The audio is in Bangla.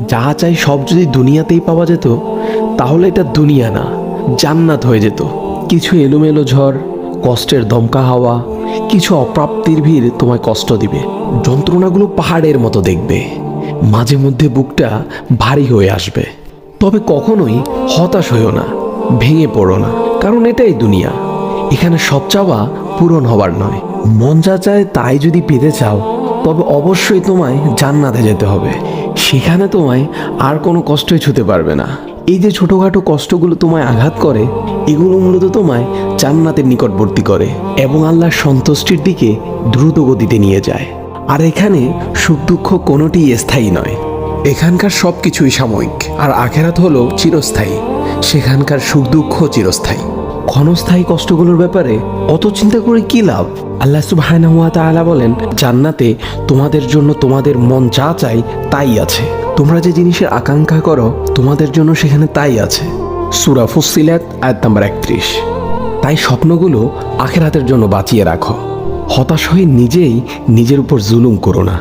যা চাই সব যদি দুনিয়াতেই পাওয়া যেত তাহলে এটা দুনিয়া না, জান্নাত হয়ে যেত। কিছু এলোমেলো ঝড়, কষ্টের দমকা হাওয়া, কিছু অপ্রাপ্তির ভিড় তোমায় কষ্ট দিবে, যন্ত্রণাগুলো পাহাড়ের মতো দেখবে, মাঝে মধ্যে বুকটা ভারী হয়ে আসবে। তবে কখনোই হতাশ হইও না, ভেঙে পড়ো না, কারণ এটাই দুনিয়া। এখানে সব চাওয়া পূরণ হবার নয়। মন যা চায় তাই যদি পেতে চাও তবে অবশ্যই তোমায় জান্নাতে যেতে হবে। সেখানে তোমায় আর কোনো কষ্টই ছুতে পারবে না। এই যে ছোটোখাটো কষ্টগুলো তোমায় আঘাত করে, এগুলো মূলত তোমায় জান্নাতের নিকটবর্তী করে এবং আল্লাহর সন্তুষ্টির দিকে দ্রুত গতিতে নিয়ে যায়। আর এখানে সুখ দুঃখ কোনোটিই স্থায়ী নয়। এখানকার সব কিছুই সাময়িক, আর আখেরাত হলো চিরস্থায়ী। সেখানকার সুখ দুঃখ চিরস্থায়ী। ক্ষণস্থায়ী কষ্টগুলোর ব্যাপারে অত চিন্তা করে কি লাভ? আল্লাহ সুবহানাহু ওয়া তাআলা বলেন, জান্নাতে তোমাদের জন্য তোমাদের মন যা চাই তাই আছে। তোমরা যে জিনিসের আকাঙ্ক্ষা করো তোমাদের জন্য সেখানে তাই আছে। সূরা ফুসসিলাত আয়াত নাম্বার 31। তাই স্বপ্নগুলো আখিরাতের জন্য বাঁচিয়ে রাখো। হতাশ হয়ে নিজেই নিজের উপর জুলুম করো না।